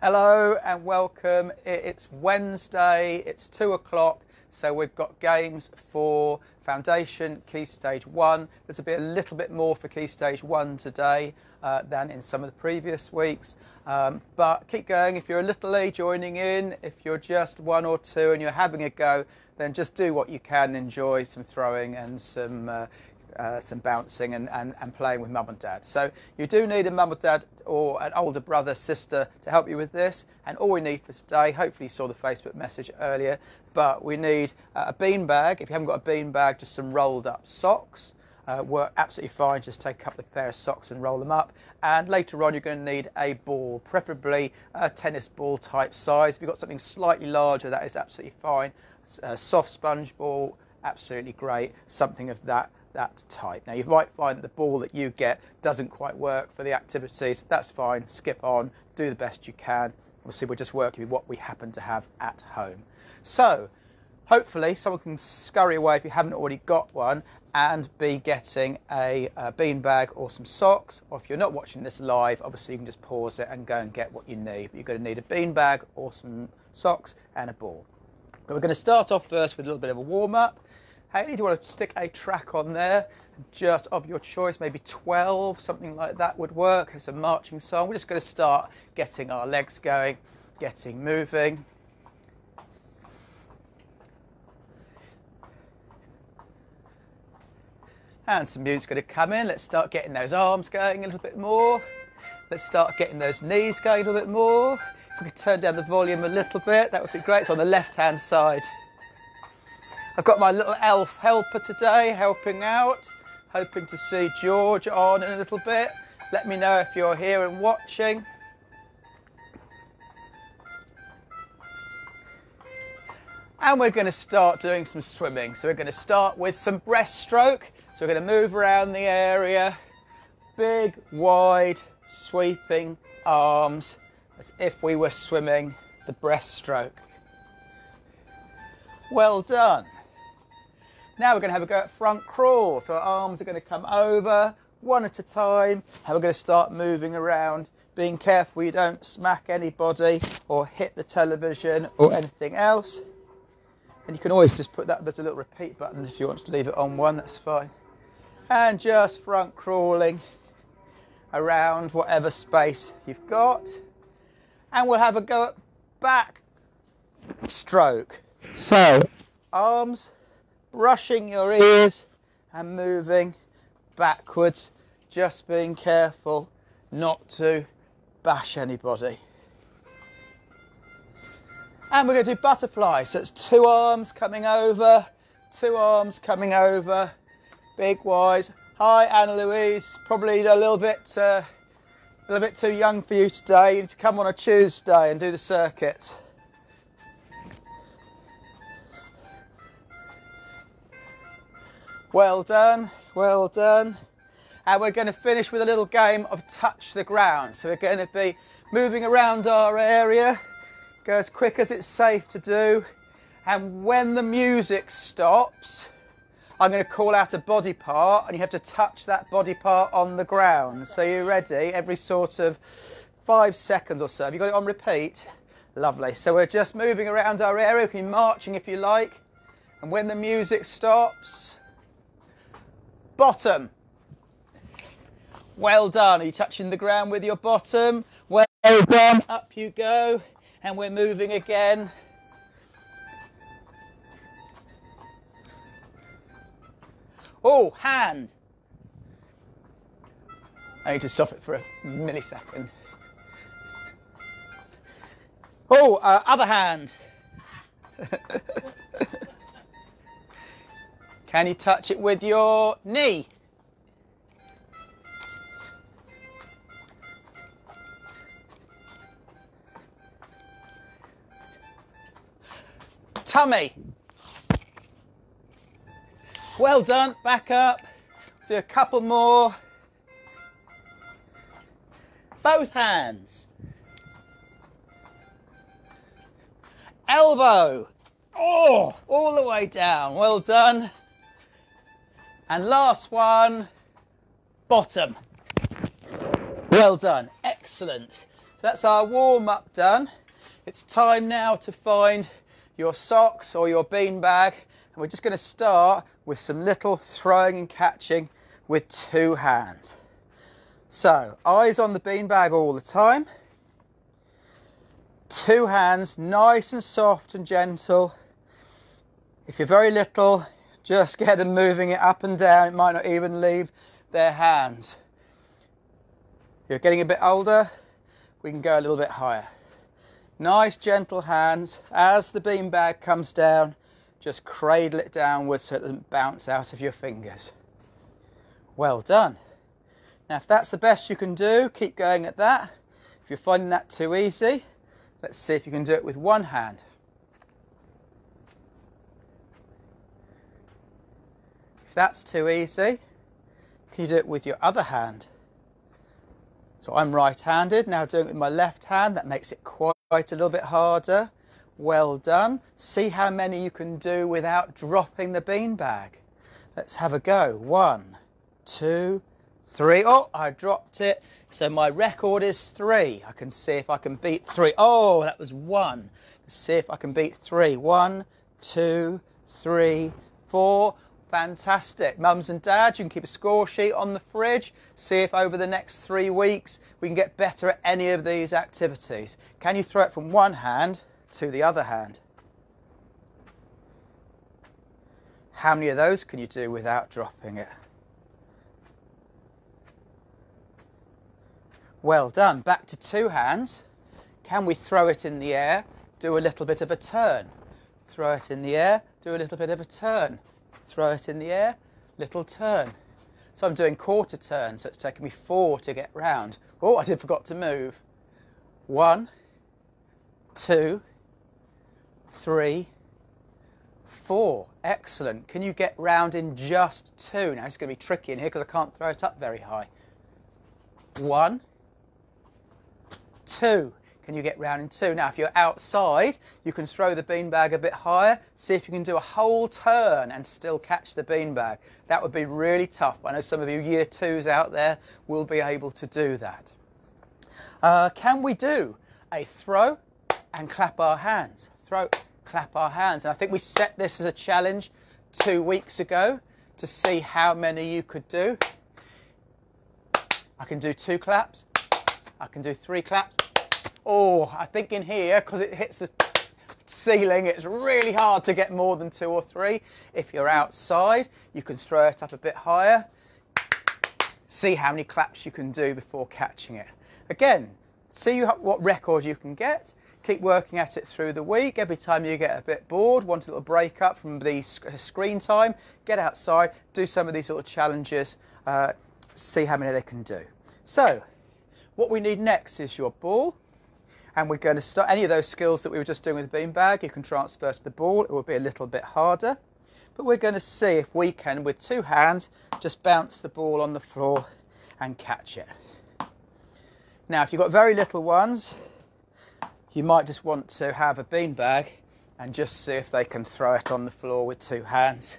Hello and welcome. It's Wednesday, it's 2 o'clock, so we've got games for Foundation Key Stage 1. There's a little bit more for Key Stage 1 today than in some of the previous weeks. But keep going. If you're a little late joining in, if you're just one or two and you're having a go, then just do what you can, enjoy some throwing and some bouncing and playing with mum and dad. So you do need a mum or dad or an older brother, sister to help you with this. And all we need for today, hopefully you saw the Facebook message earlier, but we need a beanbag. If you haven't got a beanbag, just some rolled up socks. Work absolutely fine. Just take a couple of pairs of socks and roll them up. And later on, you're going to need a ball, preferably a tennis ball type size. If you've got something slightly larger, that is absolutely fine. A soft sponge ball, absolutely great. Something of that type. Now you might find that the ball that you get doesn't quite work for the activities. That's fine. Skip on. Do the best you can. Obviously, we're just working with what we happen to have at home. So hopefully someone can scurry away if you haven't already got one and be getting a beanbag or some socks. Or if you're not watching this live, obviously you can just pause it and go and get what you need. But you're going to need a beanbag or some socks and a ball. But we're going to start off first with a little bit of a warm-up. Hey, do you want to stick a track on there, just of your choice, maybe 12, something like that would work. It's a marching song. We're just going to start getting our legs going, getting moving. And some music's going to come in. Let's start getting those arms going a little bit more. Let's start getting those knees going a little bit more. If we could turn down the volume a little bit, that would be great. It's on the left-hand side. I've got my little elf helper today helping out, hoping to see George on in a little bit. Let me know if you're here and watching. And we're going to start doing some swimming. So we're going to start with some breaststroke. So we're going to move around the area, big, wide, sweeping arms, as if we were swimming the breaststroke. Well done. Now we're going to have a go at front crawl. So our arms are going to come over one at a time. And we're going to start moving around, being careful you don't smack anybody or hit the television or anything else. And you can always just put that, there's a little repeat button if you want to leave it on one, that's fine. And just front crawling around whatever space you've got. And we'll have a go at back stroke. So, arms brushing your ears and moving backwards, just being careful not to bash anybody. And we're going to do butterfly. So it's two arms coming over, big wise. Hi, Anna Louise. Probably a little bit too young for you today. You need to come on a Tuesday and do the circuit. Well done, well done. And we're going to finish with a little game of touch the ground. So we're going to be moving around our area, go as quick as it's safe to do. And when the music stops, I'm going to call out a body part and you have to touch that body part on the ground. So you're ready every sort of 5 seconds or so. Have you got it on repeat? Lovely. So we're just moving around our area. We can be marching if you like. And when the music stops, bottom. Well done. Are you touching the ground with your bottom? Well done. Up you go. And we're moving again. Oh, hand. I need to stop it for a millisecond. Oh, other hand. Can you touch it with your knee? Tummy. Well done. Back up. Do a couple more. Both hands. Elbow. Oh, all the way down. Well done. And last one, bottom. Well done. Excellent. That's our warm-up done. It's time now to find your socks or your beanbag, and we're just going to start with some little throwing and catching with 2 hands. So, eyes on the beanbag all the time. 2 hands, nice and soft and gentle. If you're very little, just get them moving it up and down. It might not even leave their hands. If you're getting a bit older, we can go a little bit higher. Nice gentle hands. As the beanbag comes down, just cradle it downwards so it doesn't bounce out of your fingers. Well done. Now if that's the best you can do, keep going at that. If you're finding that too easy, let's see if you can do it with 1 hand. If that's too easy, can you do it with your other hand? So I'm right-handed, now doing it with my left hand. That makes it quite a little bit harder. Well done. See how many you can do without dropping the beanbag. Let's have a go. 1, 2, 3. Oh, I dropped it. So my record is 3. I can see if I can beat 3. Oh, that was 1. Let's see if I can beat 3. 1, 2, 3, 4. Fantastic. Mums and dads, you can keep a score sheet on the fridge. See if over the next 3 weeks we can get better at any of these activities. Can you throw it from 1 hand to the other hand? How many of those can you do without dropping it? Well done. Back to 2 hands. Can we throw it in the air, do a little bit of a turn? Throw it in the air, do a little bit of a turn. Throw it in the air, little turn. So I'm doing quarter turns, so it's taking me 4 to get round. Oh, I forgot to move. 1, 2, 3, 4. Excellent. Can you get round in just 2? Now it's going to be tricky in here because I can't throw it up very high. 1, 2. Can you get round in 2? Now if you're outside, you can throw the beanbag a bit higher. See if you can do a whole turn and still catch the beanbag. That would be really tough. I know some of you year 2s out there will be able to do that. Can we do a throw and clap our hands? Throw, clap our hands. And I think we set this as a challenge 2 weeks ago to see how many you could do. I can do 2 claps. I can do 3 claps. Oh, I think in here, because it hits the ceiling, it's really hard to get more than 2 or 3. If you're outside, you can throw it up a bit higher. See how many claps you can do before catching it. Again, see what record you can get. Keep working at it through the week. Every time you get a bit bored, want a little break up from the screen time, get outside, do some of these little challenges, see how many they can do. So, what we need next is your ball. And we're going to start any of those skills that we were just doing with the beanbag. You can transfer to the ball. It will be a little bit harder. But we're going to see if we can, with 2 hands, just bounce the ball on the floor and catch it. Now, if you've got very little ones, you might just want to have a beanbag and just see if they can throw it on the floor with 2 hands.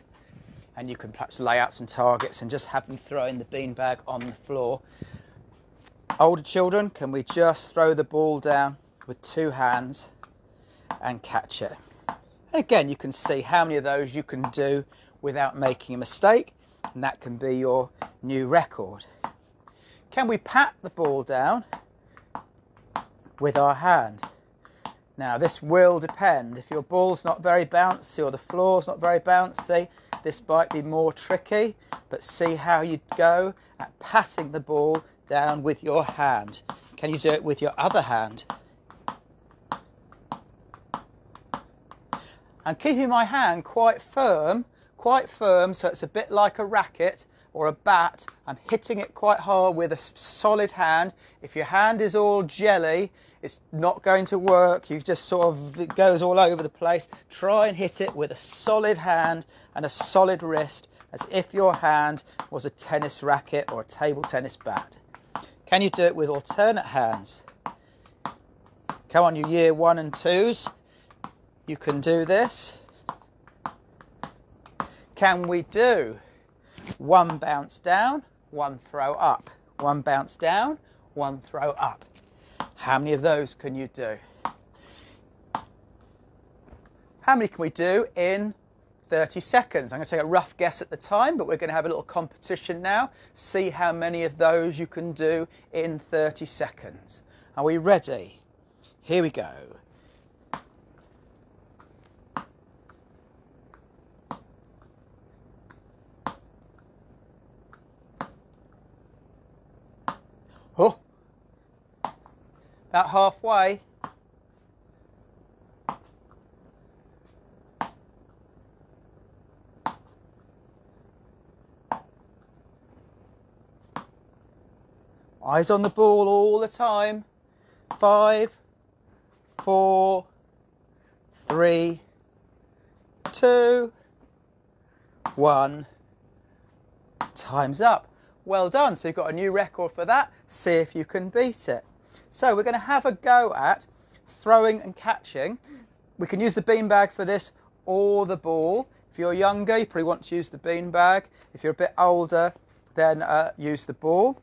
And you can perhaps lay out some targets and just have them throwing the beanbag on the floor. Older children, can we just throw the ball down with 2 hands and catch it? And again, you can see how many of those you can do without making a mistake, and that can be your new record. Can we pat the ball down with our hand? Now this will depend. If your ball's not very bouncy or the floor's not very bouncy, this might be more tricky, but see how you go at patting the ball down with your hand. Can you do it with your other hand? And keeping my hand quite firm, so it's a bit like a racket or a bat. I'm hitting it quite hard with a solid hand. If your hand is all jelly, it's not going to work. You just sort of, it goes all over the place. Try and hit it with a solid hand and a solid wrist, as if your hand was a tennis racket or a table tennis bat. Can you do it with alternate hands? Come on, you year 1 and 2s. You can do this. Can we do 1 bounce down, 1 throw up? 1 bounce down, 1 throw up. How many of those can you do? How many can we do in 30 seconds? I'm going to take a rough guess at the time, but we're going to have a little competition now. See how many of those you can do in 30 seconds. Are we ready? Here we go. Oh, about halfway. Eyes on the ball all the time. 5, 4, 3, 2, 1. Time's up. Well done. So you've got a new record for that. See if you can beat it. So we're going to have a go at throwing and catching. We can use the beanbag for this or the ball. If you're younger, you probably want to use the beanbag. If you're a bit older, then use the ball.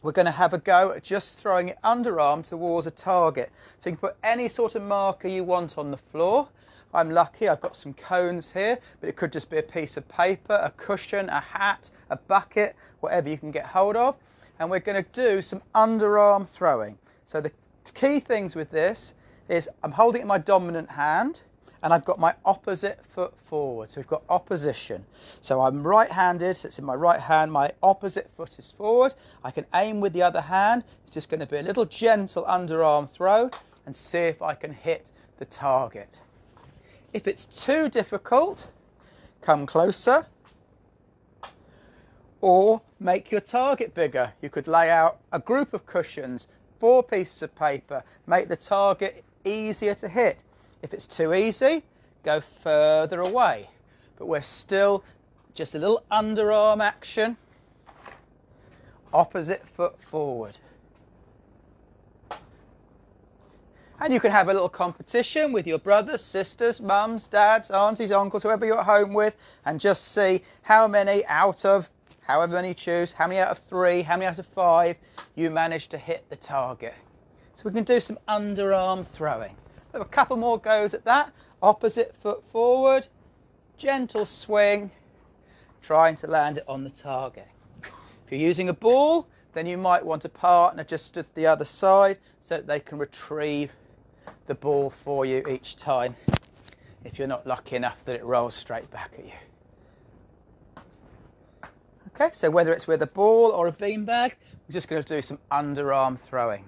We're going to have a go at just throwing it underarm towards a target. So you can put any sort of marker you want on the floor. I'm lucky, I've got some cones here, but it could just be a piece of paper, a cushion, a hat, a bucket, whatever you can get hold of. And we're going to do some underarm throwing. So the key things with this is I'm holding it in my dominant hand and I've got my opposite foot forward. So we've got opposition. So I'm right-handed, so it's in my right hand, my opposite foot is forward. I can aim with the other hand. It's just going to be a little gentle underarm throw and see if I can hit the target. If it's too difficult, come closer or make your target bigger. You could lay out a group of cushions, 4 pieces of paper, make the target easier to hit. If it's too easy, go further away. But we're still just a little underarm action. Opposite foot forward. And you can have a little competition with your brothers, sisters, mums, dads, aunties, uncles, whoever you're at home with, and just see how many out of, however many you choose, how many out of 3, how many out of 5 you manage to hit the target. So we can do some underarm throwing. Have a couple more goes at that. Opposite foot forward, gentle swing, trying to land it on the target. If you're using a ball, then you might want a partner just at the other side so that they can retrieve the ball for you each time if you're not lucky enough that it rolls straight back at you. Okay, so whether it's with a ball or a beanbag, we're just going to do some underarm throwing.